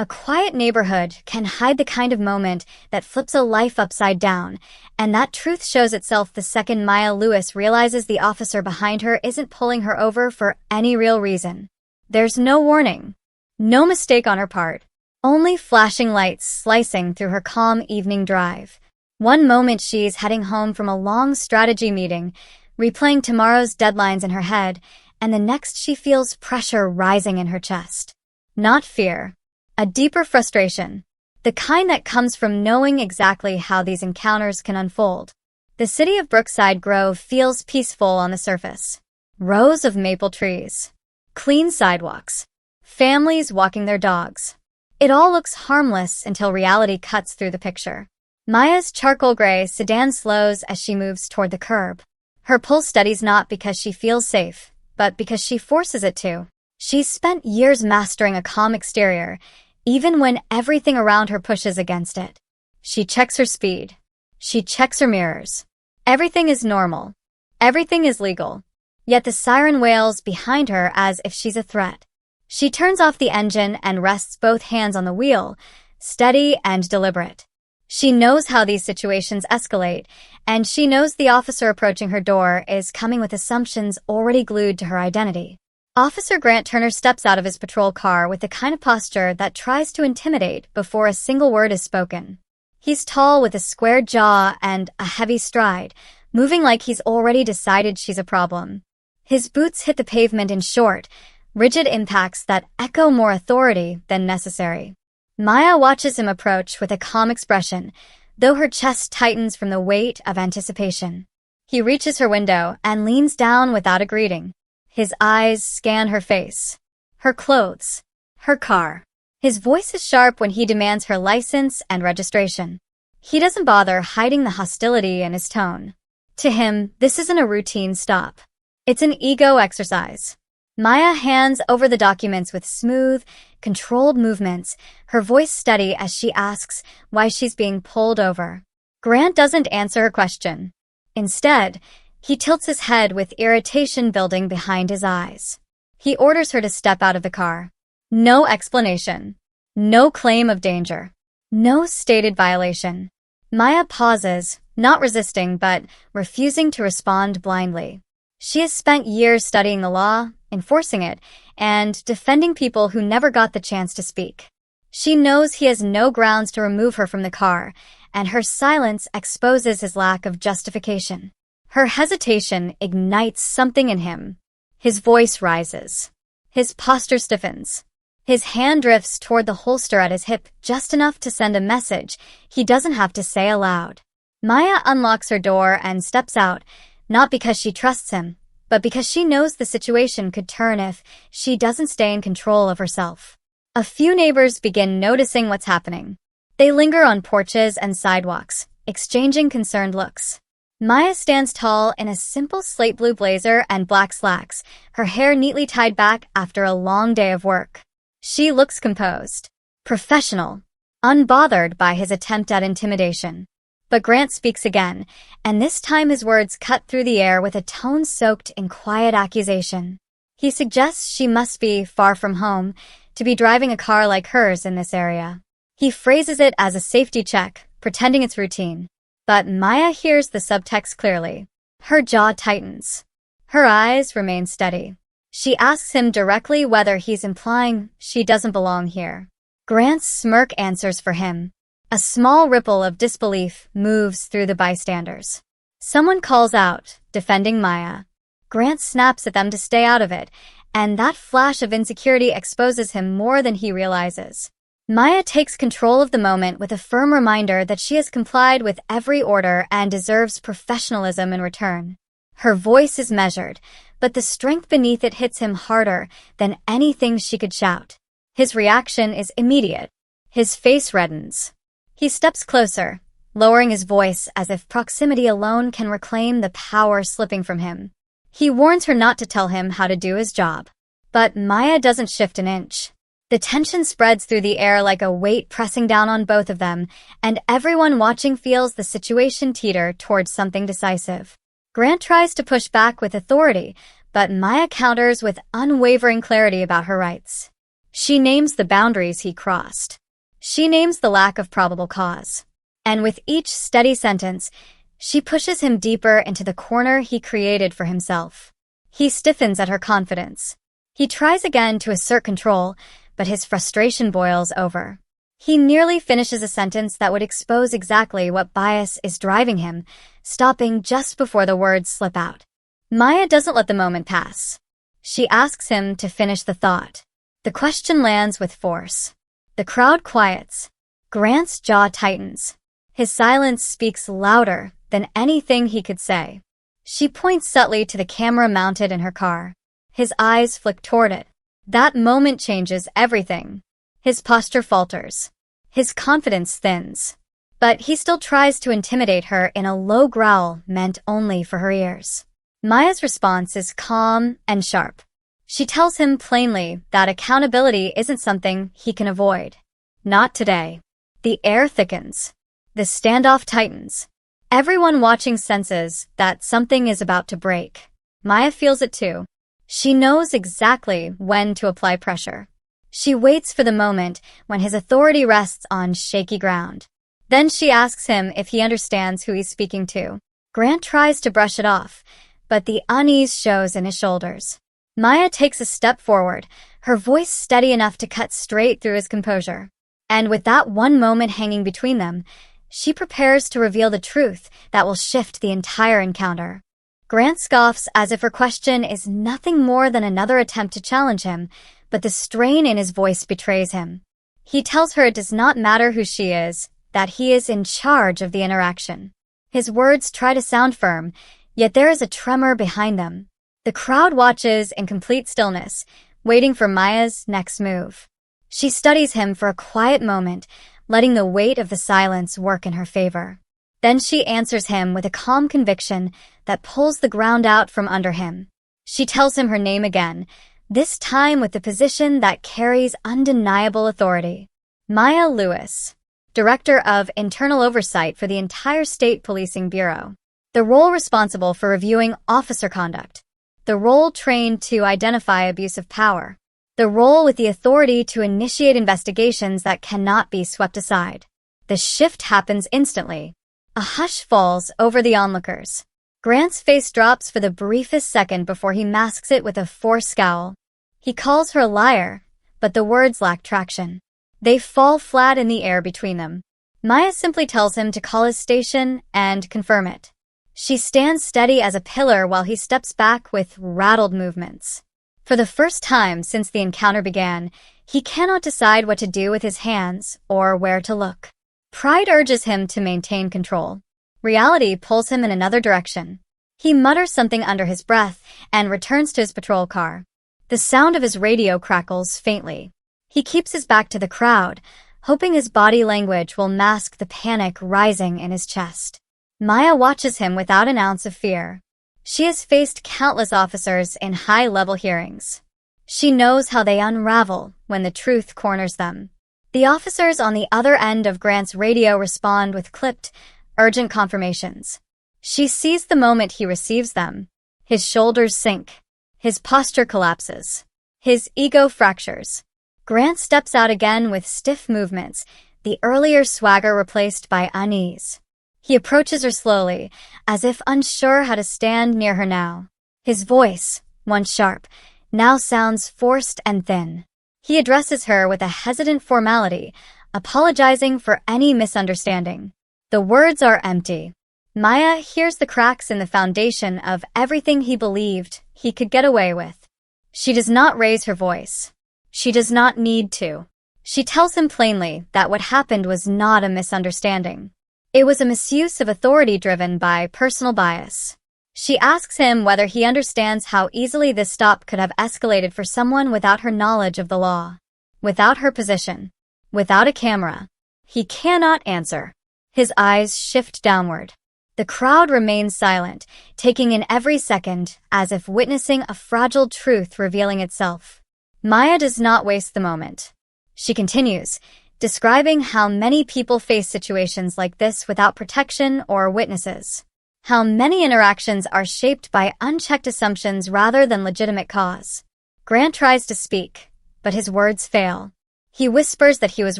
A quiet neighborhood can hide the kind of moment that flips a life upside down, and that truth shows itself the second Maya Lewis realizes the officer behind her isn't pulling her over for any real reason. There's no warning, no mistake on her part, only flashing lights slicing through her calm evening drive. One moment she's heading home from a long strategy meeting, replaying tomorrow's deadlines in her head, and the next she feels pressure rising in her chest. Not fear. A deeper frustration, the kind that comes from knowing exactly how these encounters can unfold. The city of Brookside Grove feels peaceful on the surface. Rows of maple trees, clean sidewalks, families walking their dogs. It all looks harmless until reality cuts through the picture. Maya's charcoal gray sedan slows as she moves toward the curb. Her pulse steadies not because she feels safe, but because she forces it to. She's spent years mastering a calm exterior, even when everything around her pushes against it. She checks her speed. She checks her mirrors. Everything is normal. Everything is legal. Yet the siren wails behind her as if she's a threat. She turns off the engine and rests both hands on the wheel, steady and deliberate. She knows how these situations escalate, and she knows the officer approaching her door is coming with assumptions already glued to her identity. Officer Grant Turner steps out of his patrol car with the kind of posture that tries to intimidate before a single word is spoken. He's tall with a squared jaw and a heavy stride, moving like he's already decided she's a problem. His boots hit the pavement in short, rigid impacts that echo more authority than necessary. Maya watches him approach with a calm expression, though her chest tightens from the weight of anticipation. He reaches her window and leans down without a greeting. His eyes scan her face, her clothes, her car. His voice is sharp when he demands her license and registration. He doesn't bother hiding the hostility in his tone. To him, this isn't a routine stop. It's an ego exercise. Maya hands over the documents with smooth, controlled movements, her voice steady as she asks why she's being pulled over. Grant doesn't answer her question. Instead, he tilts his head with irritation building behind his eyes. He orders her to step out of the car. No explanation. No claim of danger. No stated violation. Maya pauses, not resisting but refusing to respond blindly. She has spent years studying the law, enforcing it, and defending people who never got the chance to speak. She knows he has no grounds to remove her from the car, and her silence exposes his lack of justification. Her hesitation ignites something in him. His voice rises. His posture stiffens. His hand drifts toward the holster at his hip just enough to send a message he doesn't have to say aloud. Maya unlocks her door and steps out, not because she trusts him, but because she knows the situation could turn if she doesn't stay in control of herself. A few neighbors begin noticing what's happening. They linger on porches and sidewalks, exchanging concerned looks. Maya stands tall in a simple slate blue blazer and black slacks, her hair neatly tied back after a long day of work. She looks composed, professional, unbothered by his attempt at intimidation. But Grant speaks again, and this time his words cut through the air with a tone soaked in quiet accusation. He suggests she must be far from home to be driving a car like hers in this area. He phrases it as a safety check, pretending it's routine. But Maya hears the subtext clearly. Her jaw tightens. Her eyes remain steady. She asks him directly whether he's implying she doesn't belong here. Grant's smirk answers for him. A small ripple of disbelief moves through the bystanders. Someone calls out, defending Maya. Grant snaps at them to stay out of it, and that flash of insecurity exposes him more than he realizes. Maya takes control of the moment with a firm reminder that she has complied with every order and deserves professionalism in return. Her voice is measured, but the strength beneath it hits him harder than anything she could shout. His reaction is immediate. His face reddens. He steps closer, lowering his voice as if proximity alone can reclaim the power slipping from him. He warns her not to tell him how to do his job. But Maya doesn't shift an inch. The tension spreads through the air like a weight pressing down on both of them, and everyone watching feels the situation teeter towards something decisive. Grant tries to push back with authority, but Maya counters with unwavering clarity about her rights. She names the boundaries he crossed. She names the lack of probable cause. And with each steady sentence, she pushes him deeper into the corner he created for himself. He stiffens at her confidence. He tries again to assert control, but his frustration boils over. He nearly finishes a sentence that would expose exactly what bias is driving him, stopping just before the words slip out. Maya doesn't let the moment pass. She asks him to finish the thought. The question lands with force. The crowd quiets. Grant's jaw tightens. His silence speaks louder than anything he could say. She points subtly to the camera mounted in her car. His eyes flick toward it. That moment changes everything. His posture falters. His confidence thins. But he still tries to intimidate her in a low growl meant only for her ears. Maya's response is calm and sharp. She tells him plainly that accountability isn't something he can avoid. Not today. The air thickens. The standoff tightens. Everyone watching senses that something is about to break. Maya feels it too. She knows exactly when to apply pressure. She waits for the moment when his authority rests on shaky ground. Then she asks him if he understands who he's speaking to. Grant tries to brush it off, but the unease shows in his shoulders. Maya takes a step forward, her voice steady enough to cut straight through his composure. And with that one moment hanging between them, she prepares to reveal the truth that will shift the entire encounter. Grant scoffs as if her question is nothing more than another attempt to challenge him, but the strain in his voice betrays him. He tells her it does not matter who she is, that he is in charge of the interaction. His words try to sound firm, yet there is a tremor behind them. The crowd watches in complete stillness, waiting for Maya's next move. She studies him for a quiet moment, letting the weight of the silence work in her favor. Then she answers him with a calm conviction that pulls the ground out from under him. She tells him her name again, this time with the position that carries undeniable authority. Maya Lewis, Director of Internal Oversight for the entire State Policing Bureau. The role responsible for reviewing officer conduct. The role trained to identify abuse of power. The role with the authority to initiate investigations that cannot be swept aside. The shift happens instantly. A hush falls over the onlookers. Grant's face drops for the briefest second before he masks it with a forced scowl. He calls her a liar, but the words lack traction. They fall flat in the air between them. Maya simply tells him to call his station and confirm it. She stands steady as a pillar while he steps back with rattled movements. For the first time since the encounter began, he cannot decide what to do with his hands or where to look. Pride urges him to maintain control. Reality pulls him in another direction. He mutters something under his breath and returns to his patrol car. The sound of his radio crackles faintly. He keeps his back to the crowd, hoping his body language will mask the panic rising in his chest. Maya watches him without an ounce of fear. She has faced countless officers in high-level hearings. She knows how they unravel when the truth corners them. The officers on the other end of Grant's radio respond with clipped, urgent confirmations. She sees the moment he receives them. His shoulders sink. His posture collapses. His ego fractures. Grant steps out again with stiff movements, the earlier swagger replaced by unease. He approaches her slowly, as if unsure how to stand near her now. His voice, once sharp, now sounds forced and thin. He addresses her with a hesitant formality, apologizing for any misunderstanding. The words are empty. Maya hears the cracks in the foundation of everything he believed he could get away with. She does not raise her voice. She does not need to. She tells him plainly that what happened was not a misunderstanding. It was a misuse of authority driven by personal bias. She asks him whether he understands how easily this stop could have escalated for someone without her knowledge of the law, without her position, without a camera. He cannot answer. His eyes shift downward. The crowd remains silent, taking in every second as if witnessing a fragile truth revealing itself. Maya does not waste the moment. She continues, describing how many people face situations like this without protection or witnesses. How many interactions are shaped by unchecked assumptions rather than legitimate cause. Grant tries to speak, but his words fail. He whispers that he was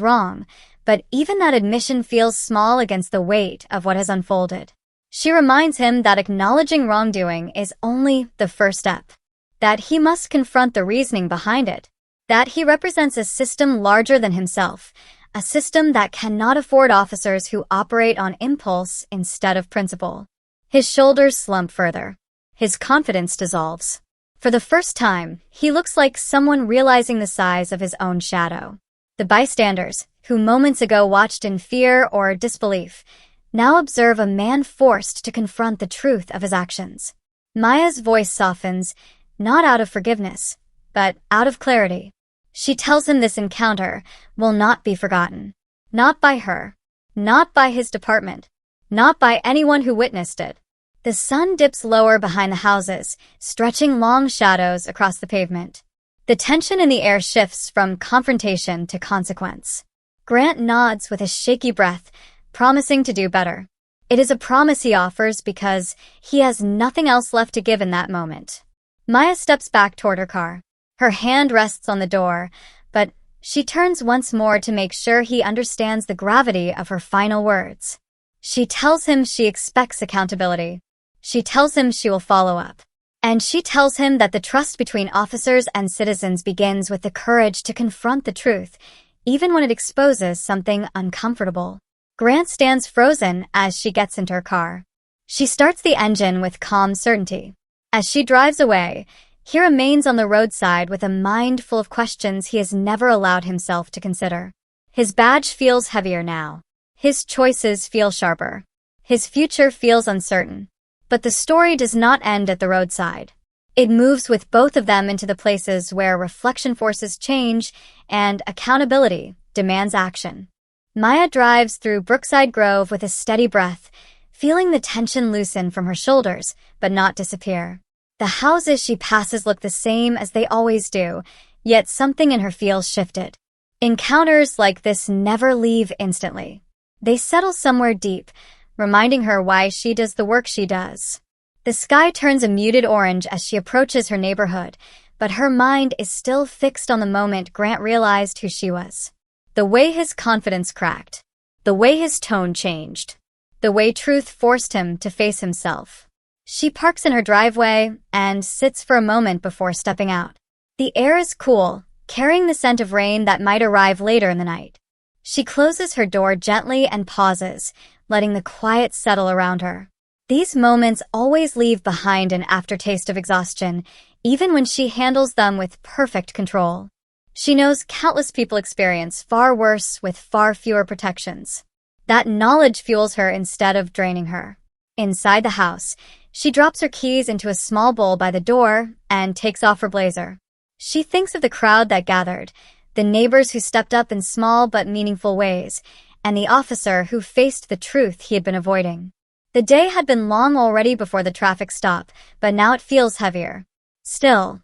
wrong, but even that admission feels small against the weight of what has unfolded. She reminds him that acknowledging wrongdoing is only the first step, that he must confront the reasoning behind it, that he represents a system larger than himself, a system that cannot afford officers who operate on impulse instead of principle. His shoulders slump further. His confidence dissolves. For the first time, he looks like someone realizing the size of his own shadow. The bystanders, who moments ago watched in fear or disbelief, now observe a man forced to confront the truth of his actions. Maya's voice softens, not out of forgiveness, but out of clarity. She tells him this encounter will not be forgotten. Not by her. Not by his department. Not by anyone who witnessed it. The sun dips lower behind the houses, stretching long shadows across the pavement. The tension in the air shifts from confrontation to consequence. Grant nods with a shaky breath, promising to do better. It is a promise he offers because he has nothing else left to give in that moment. Maya steps back toward her car. Her hand rests on the door, but she turns once more to make sure he understands the gravity of her final words. She tells him she expects accountability. She tells him she will follow up. And she tells him that the trust between officers and citizens begins with the courage to confront the truth, even when it exposes something uncomfortable. Grant stands frozen as she gets into her car. She starts the engine with calm certainty. As she drives away, he remains on the roadside with a mind full of questions he has never allowed himself to consider. His badge feels heavier now. His choices feel sharper. His future feels uncertain. But the story does not end at the roadside. It moves with both of them into the places where reflection forces change and accountability demands action. Maya drives through Brookside Grove with a steady breath, feeling the tension loosen from her shoulders, but not disappear. The houses she passes look the same as they always do, yet something in her feels shifted. Encounters like this never leave instantly. They settle somewhere deep, reminding her why she does the work she does. The sky turns a muted orange as she approaches her neighborhood, but her mind is still fixed on the moment Grant realized who she was. The way his confidence cracked. The way his tone changed. The way truth forced him to face himself. She parks in her driveway and sits for a moment before stepping out. The air is cool, carrying the scent of rain that might arrive later in the night. She closes her door gently and pauses, letting the quiet settle around her. These moments always leave behind an aftertaste of exhaustion, even when she handles them with perfect control. She knows countless people experience far worse with far fewer protections. That knowledge fuels her instead of draining her. Inside the house, she drops her keys into a small bowl by the door and takes off her blazer. She thinks of the crowd that gathered, the neighbors who stepped up in small but meaningful ways, and the officer who faced the truth he had been avoiding. The day had been long already before the traffic stop, but now it feels heavier. Still,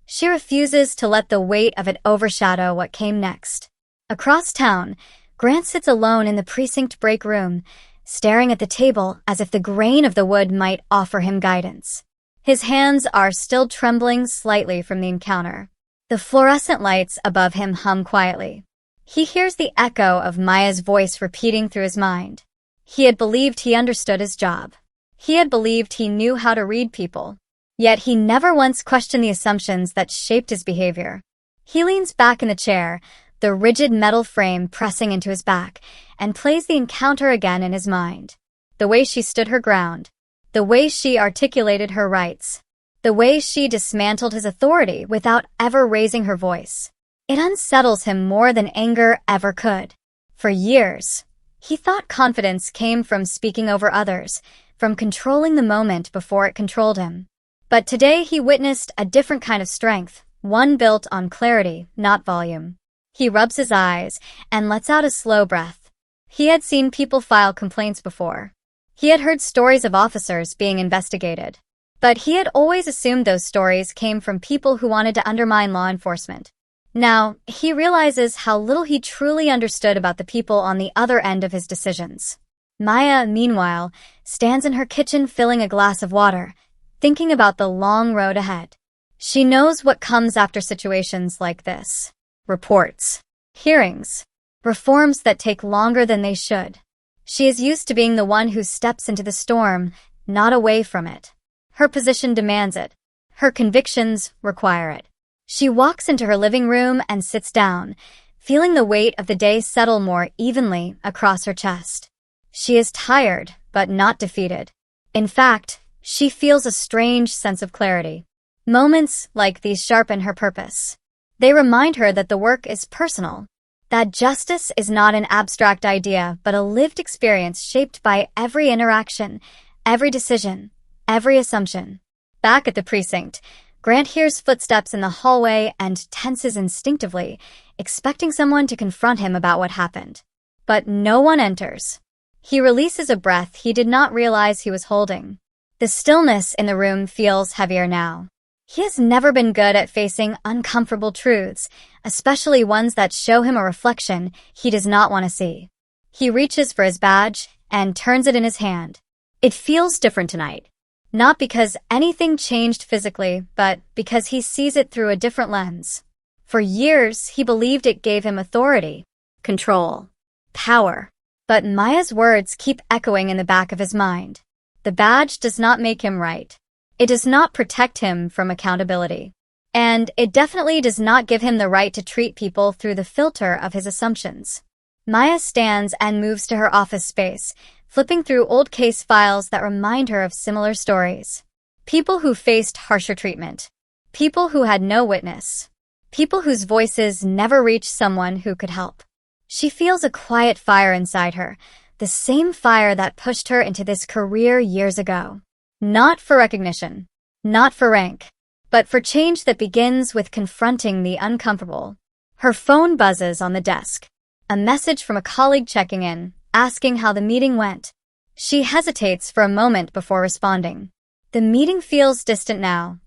she refuses to let the weight of it overshadow what came next. Across town, Grant sits alone in the precinct break room, staring at the table as if the grain of the wood might offer him guidance. His hands are still trembling slightly from the encounter. The fluorescent lights above him hum quietly. He hears the echo of Maya's voice repeating through his mind. He had believed he understood his job. He had believed he knew how to read people. Yet he never once questioned the assumptions that shaped his behavior. He leans back in the chair, the rigid metal frame pressing into his back, and plays the encounter again in his mind. The way she stood her ground. The way she articulated her rights. The way she dismantled his authority without ever raising her voice. It unsettles him more than anger ever could. For years, he thought confidence came from speaking over others, from controlling the moment before it controlled him. But today he witnessed a different kind of strength, one built on clarity, not volume. He rubs his eyes and lets out a slow breath. He had seen people file complaints before. He had heard stories of officers being investigated. But he had always assumed those stories came from people who wanted to undermine law enforcement. Now, he realizes how little he truly understood about the people on the other end of his decisions. Maya, meanwhile, stands in her kitchen filling a glass of water, thinking about the long road ahead. She knows what comes after situations like this. reports, hearings, reforms that take longer than they should. She is used to being the one who steps into the storm, not away from it. Her position demands it. Her convictions require it. She walks into her living room and sits down, feeling the weight of the day settle more evenly across her chest. She is tired, but not defeated. In fact, she feels a strange sense of clarity. Moments like these sharpen her purpose. They remind her that the work is personal, that justice is not an abstract idea, but a lived experience shaped by every interaction, every decision, every assumption. Back at the precinct, Grant hears footsteps in the hallway and tenses instinctively, expecting someone to confront him about what happened. But no one enters. He releases a breath he did not realize he was holding. The stillness in the room feels heavier now. He has never been good at facing uncomfortable truths, especially ones that show him a reflection he does not want to see. He reaches for his badge and turns it in his hand. It feels different tonight. Not because anything changed physically, but because he sees it through a different lens. For years, he believed it gave him authority, control, power. But Maya's words keep echoing in the back of his mind. The badge does not make him right. It does not protect him from accountability. And it definitely does not give him the right to treat people through the filter of his assumptions. Maya stands and moves to her office space, flipping through old case files that remind her of similar stories. People who faced harsher treatment. People who had no witness. People whose voices never reached someone who could help. She feels a quiet fire inside her, the same fire that pushed her into this career years ago. Not for recognition, not for rank, but for change that begins with confronting the uncomfortable. Her phone buzzes on the desk. A message from a colleague checking in, asking how the meeting went. She hesitates for a moment before responding. The meeting feels distant now,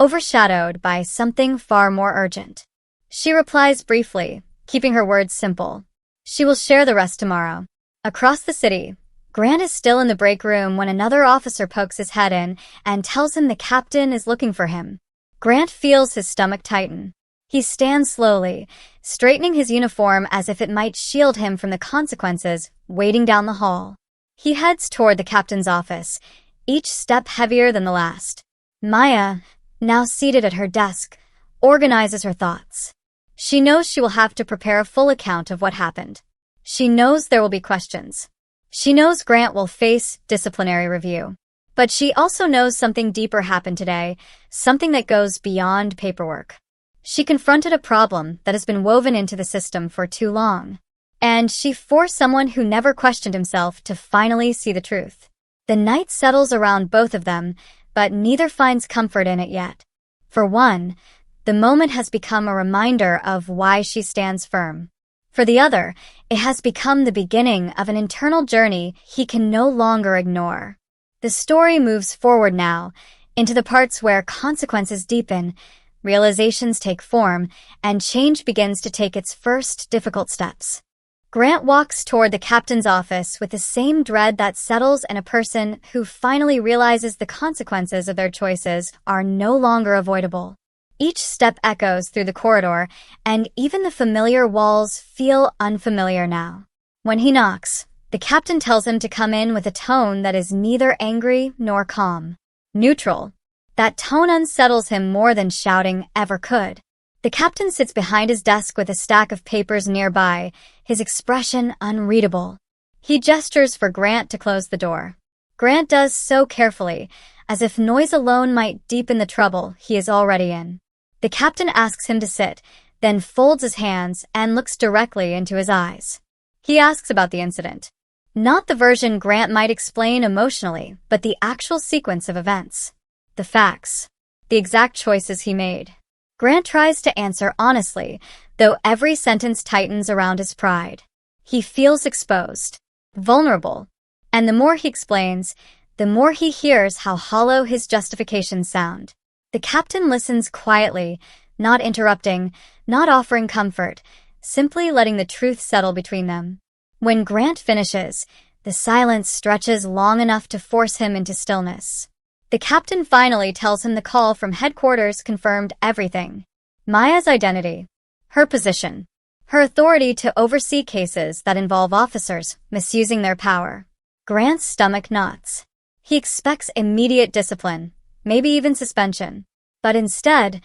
overshadowed by something far more urgent. She replies briefly, keeping her words simple. She will share the rest tomorrow. Across the city, Grant is still in the break room when another officer pokes his head in and tells him the captain is looking for him. Grant feels his stomach tighten. He stands slowly, straightening his uniform as if it might shield him from the consequences waiting down the hall. He heads toward the captain's office, each step heavier than the last. Maya, now seated at her desk, organizes her thoughts. She knows she will have to prepare a full account of what happened. She knows there will be questions. She knows Grant will face disciplinary review. But she also knows something deeper happened today, something that goes beyond paperwork. She confronted a problem that has been woven into the system for too long. And she forced someone who never questioned himself to finally see the truth. The night settles around both of them, but neither finds comfort in it yet. For one, the moment has become a reminder of why she stands firm. For the other, it has become the beginning of an internal journey he can no longer ignore. The story moves forward now, into the parts where consequences deepen, realizations take form, and change begins to take its first difficult steps. Grant walks toward the captain's office with the same dread that settles in a person who finally realizes the consequences of their choices are no longer avoidable. Each step echoes through the corridor, and even the familiar walls feel unfamiliar now. When he knocks, the captain tells him to come in with a tone that is neither angry nor calm. Neutral. That tone unsettles him more than shouting ever could. The captain sits behind his desk with a stack of papers nearby, his expression unreadable. He gestures for Grant to close the door. Grant does so carefully, as if noise alone might deepen the trouble he is already in. The captain asks him to sit, then folds his hands and looks directly into his eyes. He asks about the incident. Not the version Grant might explain emotionally, but the actual sequence of events. The facts. The exact choices he made. Grant tries to answer honestly, though every sentence tightens around his pride. He feels exposed, vulnerable, and the more he explains, the more he hears how hollow his justifications sound. The captain listens quietly, not interrupting, not offering comfort, simply letting the truth settle between them. When Grant finishes, the silence stretches long enough to force him into stillness. The captain finally tells him the call from headquarters confirmed everything. Maya's identity, Her position. Her authority to oversee cases that involve officers misusing their power. Grant's stomach knots. He expects immediate discipline, maybe even suspension. But instead,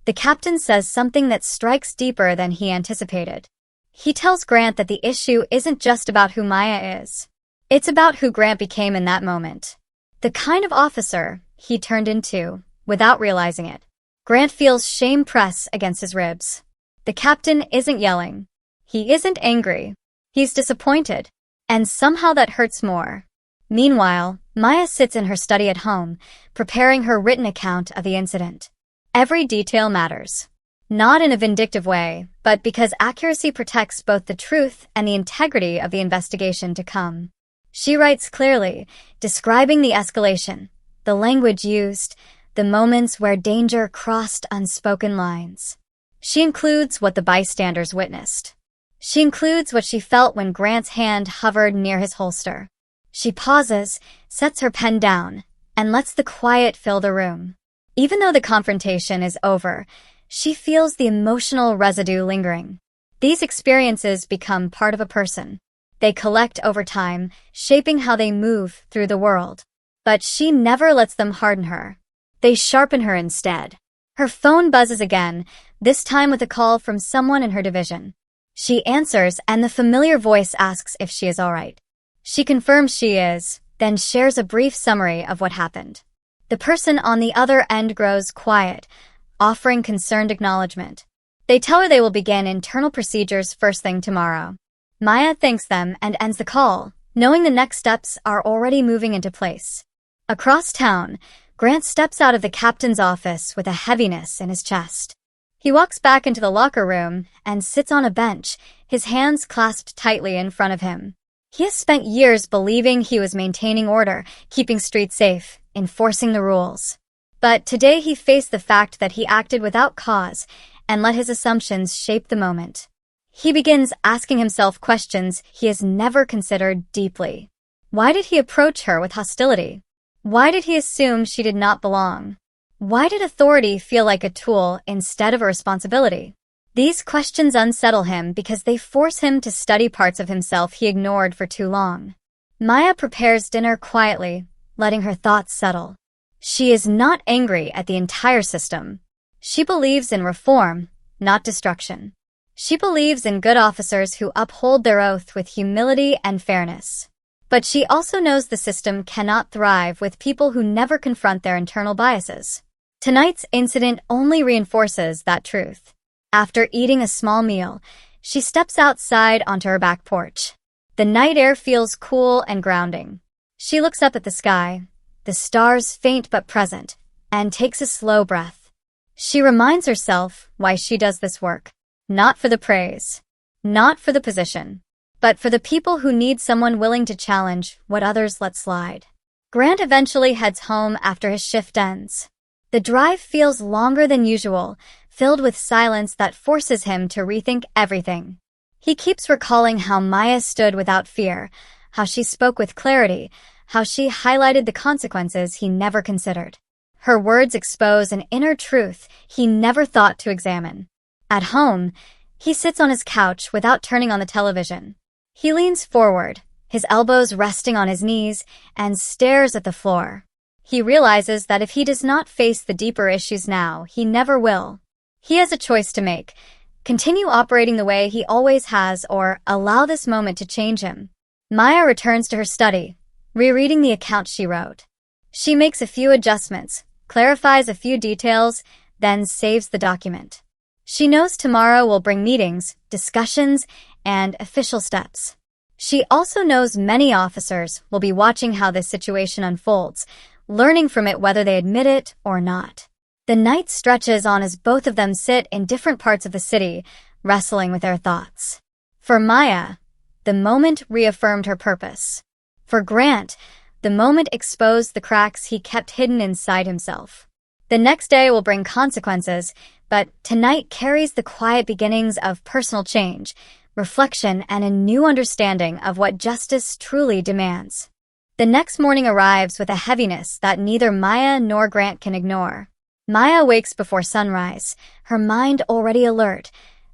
the captain says something that strikes deeper than he anticipated. He tells Grant that the issue isn't just about who Maya is. It's about who Grant became in that moment. The kind of officer he turned into, without realizing it. Grant feels shame press against his ribs. The captain isn't yelling. He isn't angry. He's disappointed. And somehow that hurts more. Meanwhile, Maya sits in her study at home, preparing her written account of the incident. Every detail matters. Not in a vindictive way, but because accuracy protects both the truth and the integrity of the investigation to come. She writes clearly, describing the escalation, the language used, the moments where danger crossed unspoken lines. She includes what the bystanders witnessed. She includes what she felt when Grant's hand hovered near his holster. She pauses, sets her pen down, and lets the quiet fill the room. Even though the confrontation is over, she feels the emotional residue lingering. These experiences become part of a person. They collect over time, shaping how they move through the world. But she never lets them harden her. They sharpen her instead. Her phone buzzes again, this time with a call from someone in her division. She answers, and the familiar voice asks if she is all right. She confirms she is, then shares a brief summary of what happened. The person on the other end grows quiet, offering concerned acknowledgement. They tell her they will begin internal procedures first thing tomorrow. Maya thanks them and ends the call, knowing the next steps are already moving into place. Across town, Grant steps out of the captain's office with a heaviness in his chest. He walks back into the locker room and sits on a bench, his hands clasped tightly in front of him. He has spent years believing he was maintaining order, keeping streets safe, enforcing the rules. But today he faced the fact that he acted without cause and let his assumptions shape the moment. He begins asking himself questions he has never considered deeply. Why did he approach her with hostility? Why did he assume she did not belong? Why did authority feel like a tool instead of a responsibility? These questions unsettle him because they force him to study parts of himself he ignored for too long. Maya prepares dinner quietly, letting her thoughts settle. She is not angry at the entire system. She believes in reform, not destruction. She believes in good officers who uphold their oath with humility and fairness. But she also knows the system cannot thrive with people who never confront their internal biases. Tonight's incident only reinforces that truth. After eating a small meal, she steps outside onto her back porch. The night air feels cool and grounding. She looks up at the sky, the stars faint but present, and takes a slow breath. She reminds herself why she does this work. Not for the praise, not for the position, but for the people who need someone willing to challenge what others let slide. Grant eventually heads home after his shift ends. The drive feels longer than usual, filled with silence that forces him to rethink everything. He keeps recalling how Maya stood without fear, how she spoke with clarity, how she highlighted the consequences he never considered. Her words expose an inner truth he never thought to examine. At home, he sits on his couch without turning on the television. He leans forward, his elbows resting on his knees, and stares at the floor. He realizes that if he does not face the deeper issues now, he never will. He has a choice to make: continue operating the way he always has, or allow this moment to change him. Maya returns to her study, rereading the account she wrote. She makes a few adjustments, clarifies a few details, then saves the document. She knows tomorrow will bring meetings, discussions, and official steps. She also knows many officers will be watching how this situation unfolds, learning from it whether they admit it or not. The night stretches on as both of them sit in different parts of the city, wrestling with their thoughts. For Maya, the moment reaffirmed her purpose. For Grant, the moment exposed the cracks he kept hidden inside himself. The next day will bring consequences, but tonight carries the quiet beginnings of personal change, reflection, and a new understanding of what justice truly demands. The next morning arrives with a heaviness that neither Maya nor Grant can ignore. Maya wakes before sunrise, her mind already alert,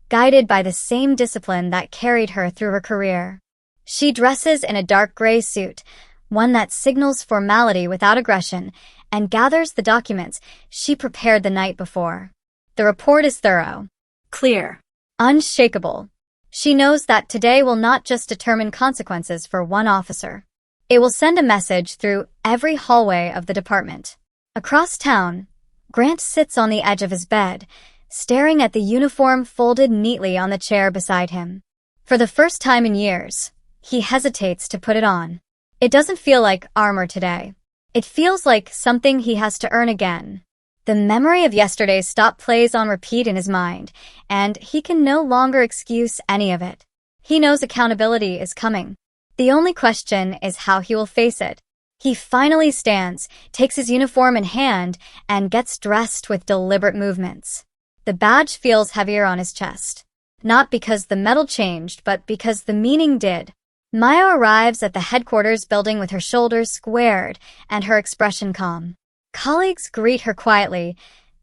guided by the same discipline that carried her through her career. She dresses in a dark gray suit, one that signals formality without aggression, and gathers the documents she prepared the night before. The report is thorough, clear, unshakable. She knows that today will not just determine consequences for one officer. It will send a message through every hallway of the department. Across town, Grant sits on the edge of his bed, staring at the uniform folded neatly on the chair beside him. For the first time in years, he hesitates to put it on. It doesn't feel like armor today. It feels like something he has to earn again. The memory of yesterday's stop plays on repeat in his mind, and he can no longer excuse any of it. He knows accountability is coming. The only question is how he will face it. He finally stands, takes his uniform in hand, and gets dressed with deliberate movements. The badge feels heavier on his chest. Not because the metal changed, but because the meaning did. Maya arrives at the headquarters building with her shoulders squared and her expression calm. Colleagues greet her quietly,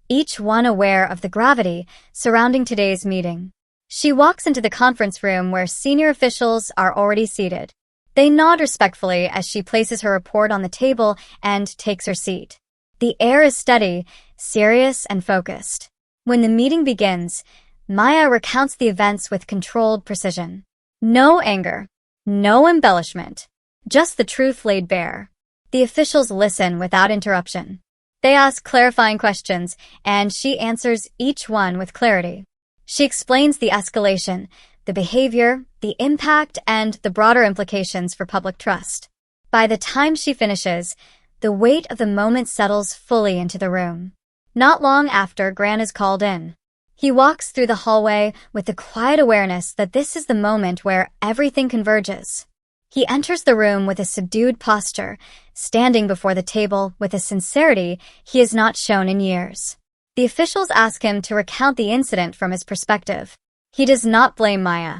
each one aware of the gravity surrounding today's meeting. She walks into the conference room where senior officials are already seated. They nod respectfully as she places her report on the table and takes her seat. The air is steady, serious, and focused. When the meeting begins, Maya recounts the events with controlled precision. No anger, no embellishment, just the truth laid bare. The officials listen without interruption. They ask clarifying questions, and she answers each one with clarity. She explains the escalation, the behavior, the impact, and the broader implications for public trust. By the time she finishes, the weight of the moment settles fully into the room. Not long after, Grant is called in. He walks through the hallway with the quiet awareness that this is the moment where everything converges. He enters the room with a subdued posture, standing before the table with a sincerity he has not shown in years. The officials ask him to recount the incident from his perspective. He does not blame Maya.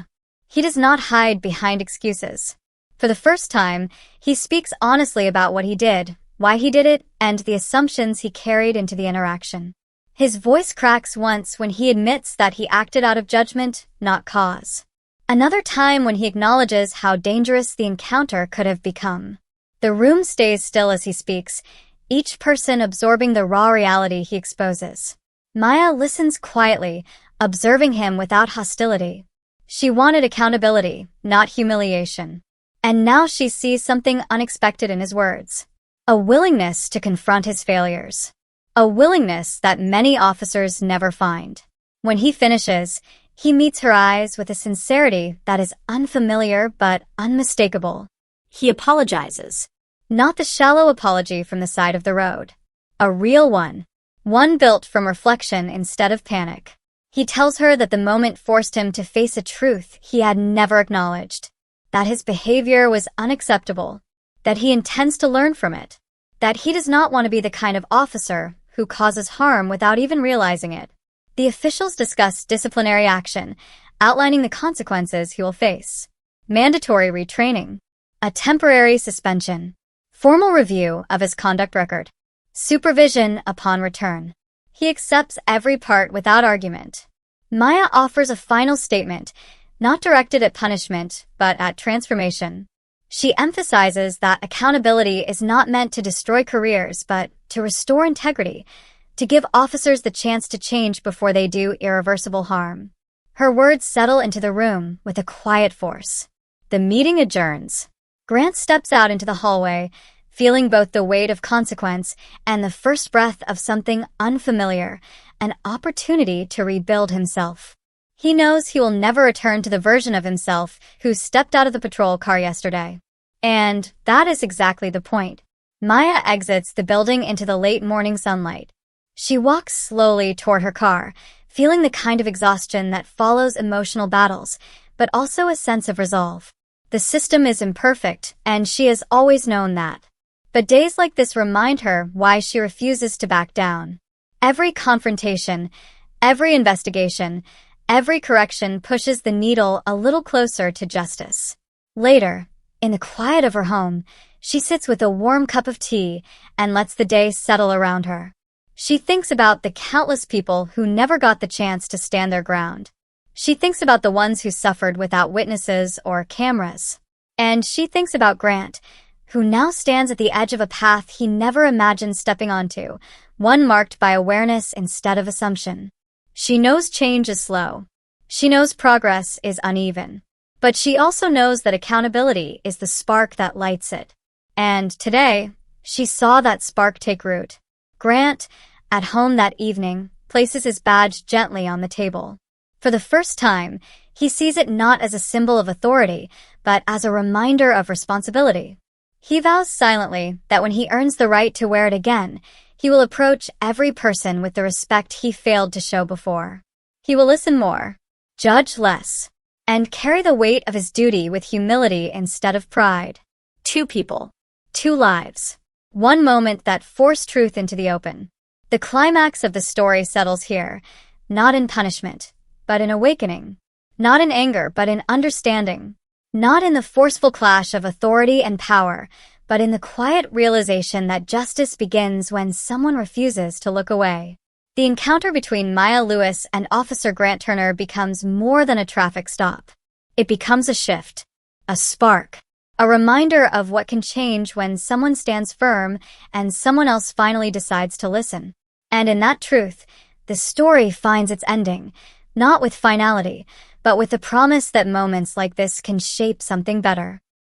He does not hide behind excuses. For the first time, he speaks honestly about what he did, why he did it, and the assumptions he carried into the interaction. His voice cracks once when he admits that he acted out of judgment, not cause. Another time when he acknowledges how dangerous the encounter could have become. The room stays still as he speaks, each person absorbing the raw reality he exposes. Maya listens quietly, observing him without hostility. She wanted accountability, not humiliation. And now she sees something unexpected in his words. A willingness to confront his failures. A willingness that many officers never find. When he finishes, he meets her eyes with a sincerity that is unfamiliar but unmistakable. He apologizes. Not the shallow apology from the side of the road. A real one. One built from reflection instead of panic. He tells her that the moment forced him to face a truth he had never acknowledged. That his behavior was unacceptable. That he intends to learn from it. That he does not want to be the kind of officer who causes harm without even realizing it. The officials discuss disciplinary action, outlining the consequences he will face. Mandatory retraining. A temporary suspension. Formal review of his conduct record. Supervision upon return. He accepts every part without argument. Maya offers a final statement, not directed at punishment, but at transformation. She emphasizes that accountability is not meant to destroy careers, but to restore integrity, to give officers the chance to change before they do irreversible harm. Her words settle into the room with a quiet force. The meeting adjourns. Grant steps out into the hallway, feeling both the weight of consequence and the first breath of something unfamiliar, an opportunity to rebuild himself. He knows he will never return to the version of himself who stepped out of the patrol car yesterday. And that is exactly the point. Maya exits the building into the late morning sunlight. She walks slowly toward her car, feeling the kind of exhaustion that follows emotional battles, but also a sense of resolve. The system is imperfect, and she has always known that. But days like this remind her why she refuses to back down. Every confrontation, every investigation, every correction pushes the needle a little closer to justice. Later, in the quiet of her home, she sits with a warm cup of tea and lets the day settle around her. She thinks about the countless people who never got the chance to stand their ground. She thinks about the ones who suffered without witnesses or cameras. And she thinks about Grant, who now stands at the edge of a path he never imagined stepping onto, one marked by awareness instead of assumption. She knows change is slow. She knows progress is uneven. But she also knows that accountability is the spark that lights it. And today, she saw that spark take root. Grant, at home that evening, places his badge gently on the table. For the first time, he sees it not as a symbol of authority, but as a reminder of responsibility. He vows silently that when he earns the right to wear it again, he will approach every person with the respect he failed to show before. He will listen more, judge less, and carry the weight of his duty with humility instead of pride. 2 people, 2 lives, 1 moment that forced truth into the open. The climax of the story settles here, not in punishment, but in awakening. Not in anger, but in understanding. Not in the forceful clash of authority and power, but in the quiet realization that justice begins when someone refuses to look away. The encounter between Maya Lewis and Officer Grant Turner becomes more than a traffic stop. It becomes a shift, a spark, a reminder of what can change when someone stands firm and someone else finally decides to listen. And in that truth, the story finds its ending, not with finality, but with the promise that moments like this can shape something better.